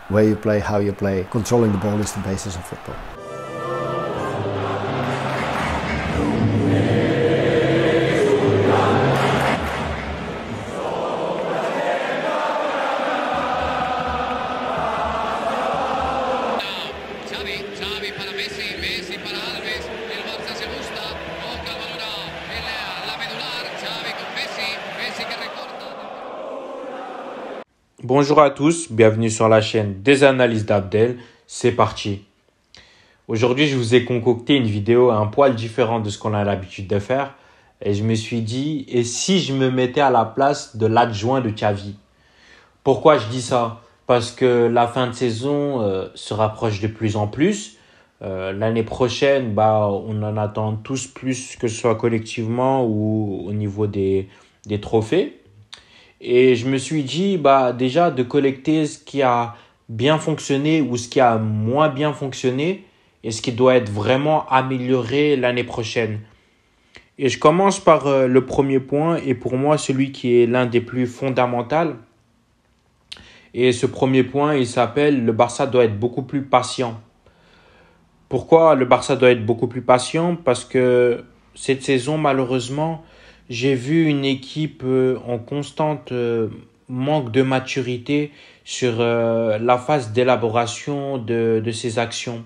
Where you play, how you play. Controlling the ball is the basis of football. Xavi para Messi, Messi para Alves, el Barça se gusta, toca el balón a la medular, Xavi con Messi, Messi que recorta. Bonjour à tous, bienvenue sur la chaîne des analyses d'Abdel, c'est parti. Aujourd'hui, je vous ai concocté une vidéo un poil différente de ce qu'on a l'habitude de faire. Et je me suis dit, et si je me mettais à la place de l'adjoint de Xavi? Pourquoi je dis ça? Parce que la fin de saison se rapproche de plus en plus. L'année prochaine, on en attend tous plus, que ce soit collectivement ou au niveau des trophées. Et je me suis dit, déjà de collecter ce qui a bien fonctionné ou ce qui a moins bien fonctionné et ce qui doit être vraiment amélioré l'année prochaine. Et je commence par le premier point et pour moi celui qui est l'un des plus fondamentaux. Et ce premier point, il s'appelle le Barça doit être beaucoup plus patient. Pourquoi le Barça doit être beaucoup plus patient? Parce que cette saison, malheureusement, j'ai vu une équipe en constante manque de maturité sur la phase d'élaboration de ses actions.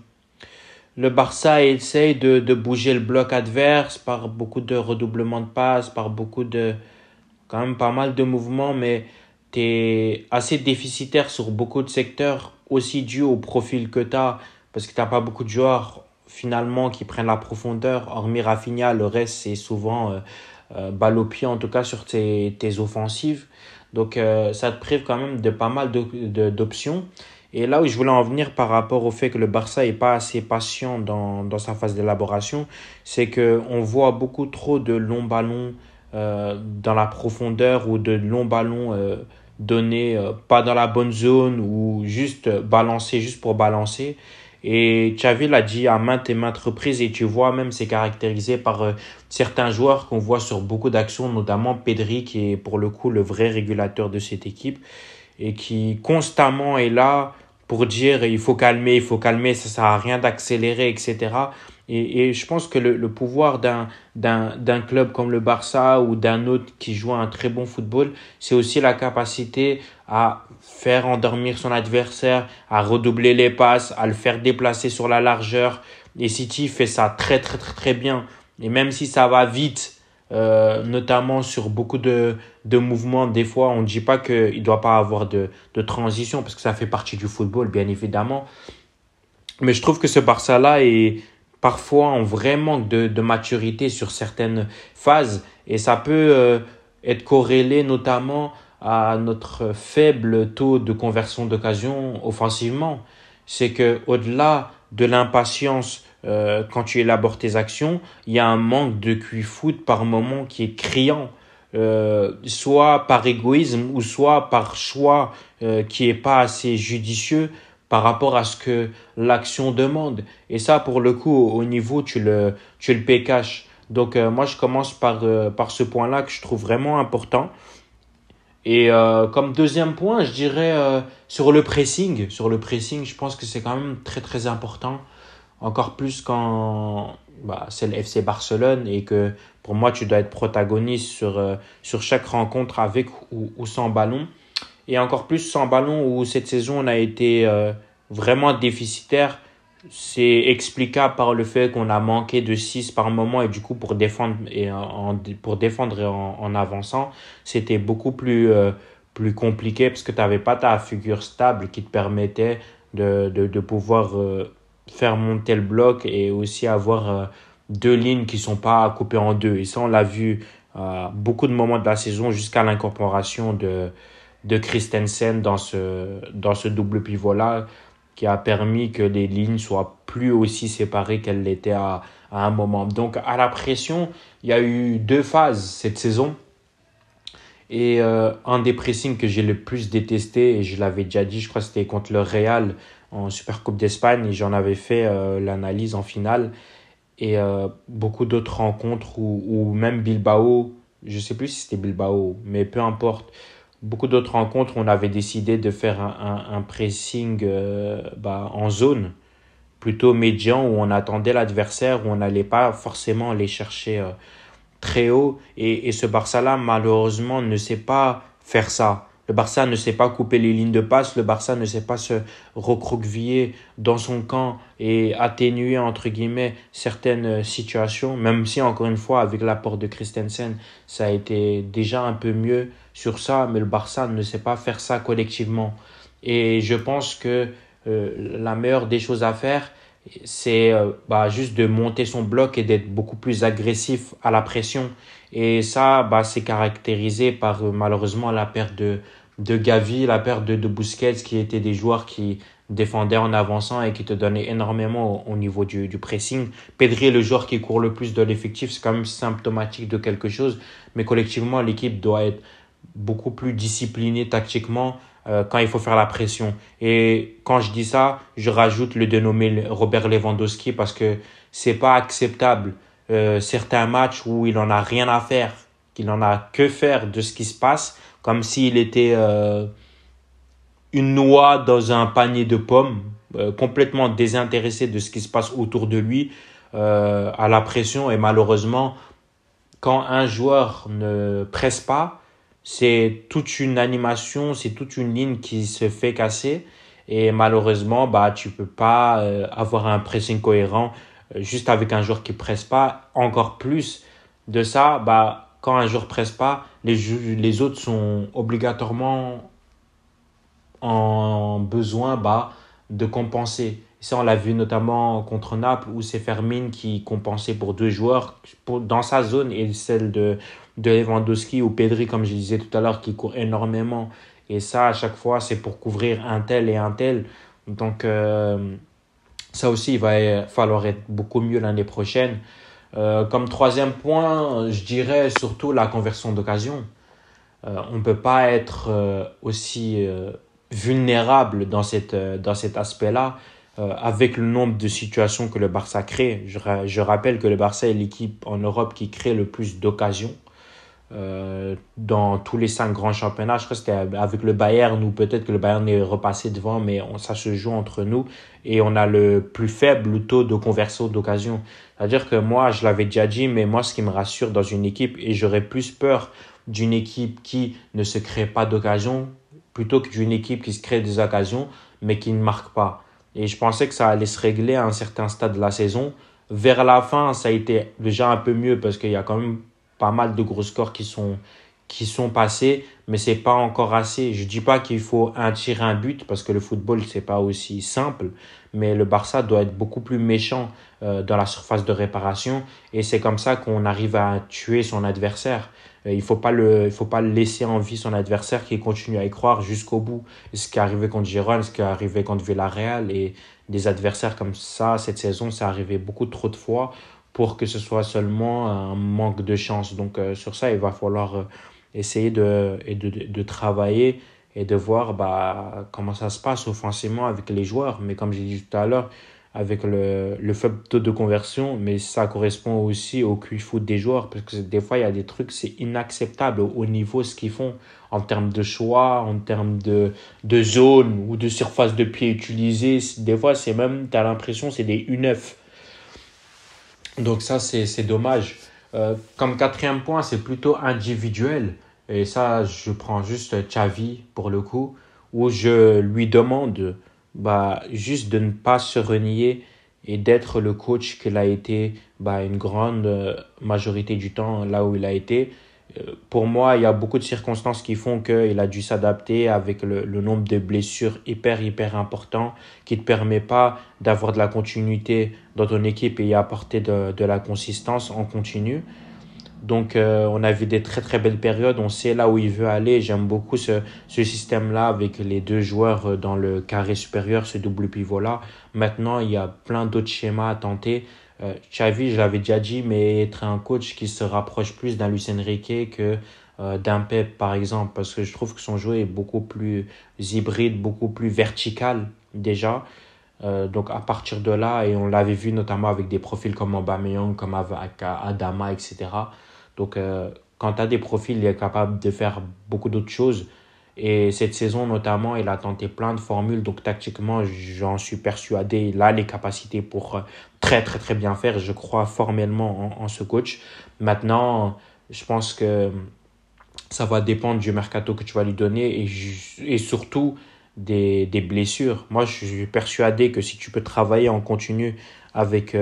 Le Barça essaye de bouger le bloc adverse par beaucoup de redoublements de passes, par quand même pas mal de mouvements, mais tu es assez déficitaire sur beaucoup de secteurs, aussi dû au profil que tu as, parce que tu n'as pas beaucoup de joueurs finalement qui prennent la profondeur. Hormis Rafinha, le reste c'est souvent balle au pied, en tout cas sur tes offensives. Donc ça te prive quand même de pas mal d'options. Et là où je voulais en venir par rapport au fait que le Barça n'est pas assez patient dans sa phase d'élaboration, c'est qu'on voit beaucoup trop de longs ballons dans la profondeur ou de longs ballons donnés pas dans la bonne zone ou juste balancés juste pour balancer. Et Xavi l'a dit à maintes et maintes reprises et tu vois même c'est caractérisé par certains joueurs qu'on voit sur beaucoup d'actions, notamment Pedri qui est pour le coup le vrai régulateur de cette équipe et qui constamment est là pour dire il faut calmer, ça sert à rien d'accélérer, etc. Et je pense que le pouvoir d'un club comme le Barça ou d'un autre qui joue un très bon football, c'est aussi la capacité à faire endormir son adversaire, à redoubler les passes, à le faire déplacer sur la largeur. Et City fait ça très très très très bien. Et même si ça va vite, notamment sur beaucoup de mouvements, des fois on ne dit pas qu'il ne doit pas avoir de transition parce que ça fait partie du football bien évidemment. Mais je trouve que ce Barça-là est parfois en vrai manque de maturité sur certaines phases et ça peut être corrélé notamment à notre faible taux de conversion d'occasion offensivement. C'est que au-delà de l'impatience quand tu élabores tes actions, il y a un manque de QI foot par moment qui est criant. Soit par égoïsme ou soit par choix qui est pas assez judicieux par rapport à ce que l'action demande. Et ça, pour le coup, au niveau, tu le payes cash. Donc, moi, je commence par ce point-là que je trouve vraiment important. Et comme deuxième point, je dirais sur le pressing. Sur le pressing, je pense que c'est quand même très, très important. Encore plus quand c'est le FC Barcelone et que pour moi, tu dois être protagoniste sur chaque rencontre avec ou sans ballon. Et encore plus sans ballon où cette saison, on a été vraiment déficitaire. C'est explicable par le fait qu'on a manqué de 6 par moment et du coup, pour défendre en avançant, c'était beaucoup plus compliqué parce que tu n'avais pas ta figure stable qui te permettait de pouvoir faire monter le bloc et aussi avoir deux lignes qui ne sont pas coupées en deux. Et ça, on l'a vu à beaucoup de moments de la saison jusqu'à l'incorporation de Christensen dans ce double pivot-là qui a permis que les lignes soient plus aussi séparées qu'elles l'étaient à un moment. Donc, à la pression, il y a eu deux phases cette saison. Et un des pressings que j'ai le plus détesté, et je l'avais déjà dit, je crois que c'était contre le Real en Supercoupe d'Espagne, et j'en avais fait l'analyse en finale. Et beaucoup d'autres rencontres, ou même Bilbao, je ne sais plus si c'était Bilbao, mais peu importe, beaucoup d'autres rencontres, on avait décidé de faire un pressing en zone, plutôt médian, où on attendait l'adversaire, où on n'allait pas forcément les chercher très haut. Et ce Barça-là, malheureusement, ne sait pas faire ça. Le Barça ne sait pas couper les lignes de passe. Le Barça ne sait pas se recroqueviller dans son camp et atténuer, entre guillemets, certaines situations. Même si, encore une fois, avec l'apport de Christensen, ça a été déjà un peu mieux sur ça. Mais le Barça ne sait pas faire ça collectivement. Et je pense que la meilleure des choses à faire, c'est juste de monter son bloc et d'être beaucoup plus agressif à la pression. Et ça, c'est caractérisé par malheureusement la perte de Gavi, la perte de Busquets, qui étaient des joueurs qui défendaient en avançant et qui te donnaient énormément au niveau du pressing. Pedri est le joueur qui court le plus de l'effectif, c'est quand même symptomatique de quelque chose. Mais collectivement, l'équipe doit être beaucoup plus disciplinée tactiquement quand il faut faire la pression. Et quand je dis ça, je rajoute le dénommé Robert Lewandowski parce que c'est pas acceptable certains matchs où il en a rien à faire, qu'il en a que faire de ce qui se passe, comme s'il était une noix dans un panier de pommes, complètement désintéressé de ce qui se passe autour de lui, à la pression. Et malheureusement, quand un joueur ne presse pas, c'est toute une animation, c'est toute une ligne qui se fait casser. Et malheureusement, tu peux pas avoir un pressing cohérent juste avec un joueur qui presse pas. Encore plus de ça, quand un joueur presse pas, les autres sont obligatoirement en besoin de compenser. Ça, on l'a vu notamment contre Naples, où c'est Fermin qui compensait pour deux joueurs dans sa zone et celle de Lewandowski ou Pedri, comme je disais tout à l'heure, qui court énormément. Et ça, à chaque fois, c'est pour couvrir un tel et un tel. Donc, ça aussi, il va falloir être beaucoup mieux l'année prochaine. Comme troisième point, je dirais surtout la conversion d'occasion. On ne peut pas être aussi vulnérable dans cet aspect-là avec le nombre de situations que le Barça crée. Je rappelle que le Barça est l'équipe en Europe qui crée le plus d'occasions dans tous les 5 grands championnats. Je crois que c'était avec le Bayern, ou peut-être que le Bayern est repassé devant, mais ça se joue entre nous et on a le plus faible taux de conversion d'occasion. C'est-à-dire que moi, je l'avais déjà dit, mais moi, ce qui me rassure dans une équipe, et j'aurais plus peur d'une équipe qui ne se crée pas d'occasion plutôt que d'une équipe qui se crée des occasions mais qui ne marque pas. Et je pensais que ça allait se régler à un certain stade de la saison. Vers la fin, ça a été déjà un peu mieux parce qu'il y a quand même pas mal de gros scores qui sont passés, mais c'est pas encore assez. Je dis pas qu'il faut un tir, un but, parce que le football, c'est pas aussi simple, mais le Barça doit être beaucoup plus méchant dans la surface de réparation, et c'est comme ça qu'on arrive à tuer son adversaire. Il faut pas le laisser en vie, son adversaire, qui continue à y croire jusqu'au bout. Ce qui est arrivé contre Girona, ce qui est arrivé contre Villarreal, et des adversaires comme ça, cette saison, c'est arrivé beaucoup trop de fois pour que ce soit seulement un manque de chance. Donc sur ça, il va falloir essayer de travailler et de voir comment ça se passe offensivement avec les joueurs. Mais comme j'ai dit tout à l'heure, avec le faible taux de conversion, mais ça correspond aussi au QI foot des joueurs, parce que des fois, il y a des trucs, c'est inacceptable au niveau ce qu'ils font en termes de choix, en termes de zone ou de surface de pied utilisée. Des fois, c'est même, tu as l'impression, c'est des U9. Donc ça, c'est dommage. Comme quatrième point, c'est plutôt individuel. Et ça, je prends juste Xavi pour le coup, où je lui demande juste de ne pas se renier et d'être le coach qu'il a été une grande majorité du temps là où il a été. Pour moi, il y a beaucoup de circonstances qui font qu'il a dû s'adapter avec le nombre de blessures hyper important qui ne te permet pas d'avoir de la continuité dans ton équipe et y apporter de la consistance en continu. Donc, on a vu des très très belles périodes. On sait là où il veut aller. J'aime beaucoup ce système-là avec les deux joueurs dans le carré supérieur, ce double pivot-là. Maintenant, il y a plein d'autres schémas à tenter. Xavi, je l'avais déjà dit, mais être un coach qui se rapproche plus d'un Luis Enrique que d'un Pep, par exemple, parce que je trouve que son jeu est beaucoup plus hybride, beaucoup plus vertical déjà. Donc à partir de là, et on l'avait vu notamment avec des profils comme Aubameyang, comme avec Adama, etc. Donc quand tu as des profils, il est capable de faire beaucoup d'autres choses. Et cette saison, notamment, il a tenté plein de formules. Donc, tactiquement, j'en suis persuadé. Il a les capacités pour très, très, très bien faire. Je crois formellement en ce coach. Maintenant, je pense que ça va dépendre du mercato que tu vas lui donner et surtout des blessures. Moi, je suis persuadé que si tu peux travailler en continu avec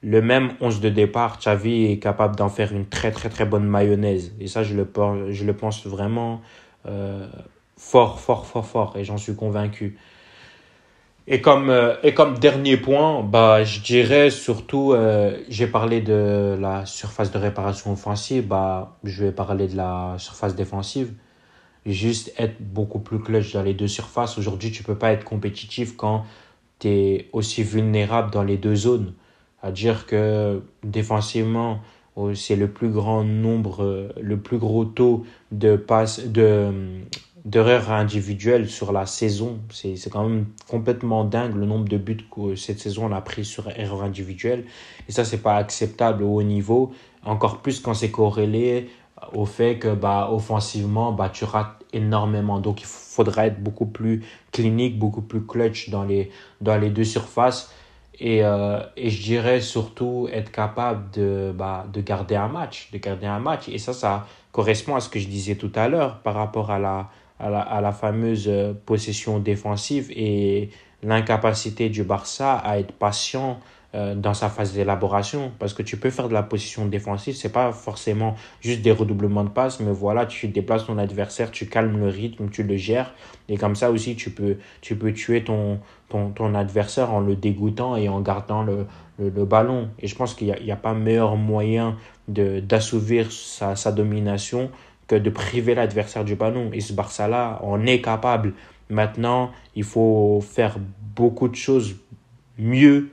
le même 11 de départ, Xavi est capable d'en faire une très, très, très bonne mayonnaise. Et ça, je le pense vraiment fort, fort, fort, fort. Et j'en suis convaincu. Et comme dernier point, bah, je dirais surtout, j'ai parlé de la surface de réparation offensive, bah, je vais parler de la surface défensive. Juste être beaucoup plus clutch dans les deux surfaces. Aujourd'hui, tu peux pas être compétitif quand tu es aussi vulnérable dans les deux zones. C'est-à-dire que défensivement, c'est le plus grand nombre, le plus gros taux de passes, d'erreurs individuelles sur la saison. C'est quand même complètement dingue le nombre de buts que cette saison on a pris sur erreurs individuelles. Et ça, c'est pas acceptable au haut niveau. Encore plus quand c'est corrélé au fait que bah, offensivement, bah, tu rates énormément. Donc, il faudra être beaucoup plus clinique, beaucoup plus clutch dans les deux surfaces. Et je dirais surtout être capable de garder un match. De garder un match. Et ça correspond à ce que je disais tout à l'heure par rapport à la fameuse possession défensive et l'incapacité du Barça à être patient dans sa phase d'élaboration. Parce que tu peux faire de la possession défensive, c'est pas forcément juste des redoublements de passes, mais voilà, tu déplaces ton adversaire, tu calmes le rythme, tu le gères. Et comme ça aussi, tu peux tuer ton adversaire en le dégoûtant et en gardant le ballon. Et je pense qu'il y a pas meilleur moyen d'assouvir sa domination que de priver l'adversaire du ballon. Et ce Barça-là en est capable. Maintenant, il faut faire beaucoup de choses mieux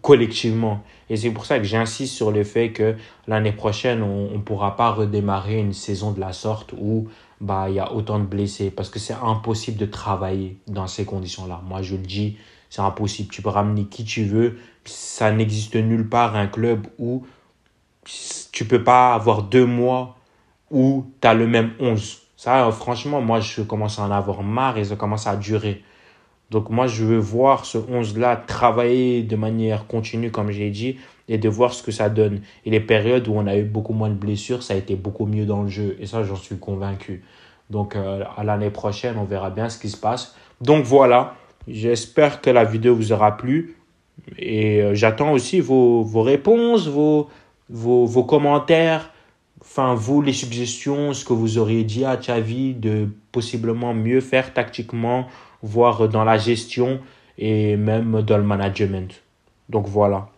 collectivement. Et c'est pour ça que j'insiste sur le fait que l'année prochaine, on ne pourra pas redémarrer une saison de la sorte où bah, il y a autant de blessés. Parce que c'est impossible de travailler dans ces conditions-là. Moi, je le dis, c'est impossible. Tu peux ramener qui tu veux. Ça n'existe nulle part un club où tu peux pas avoir 2 mois où tu as le même 11. Ça, franchement, moi, je commence à en avoir marre et ça commence à durer. Donc, moi, je veux voir ce 11-là travailler de manière continue, comme j'ai dit, et de voir ce que ça donne. Et les périodes où on a eu beaucoup moins de blessures, ça a été beaucoup mieux dans le jeu. Et ça, j'en suis convaincu. Donc, à l'année prochaine, on verra bien ce qui se passe. Donc, voilà. J'espère que la vidéo vous aura plu. Et j'attends aussi vos réponses, vos commentaires. Enfin, vous, les suggestions, ce que vous auriez dit à Xavi de possiblement mieux faire tactiquement, voire dans la gestion et même dans le management. Donc voilà.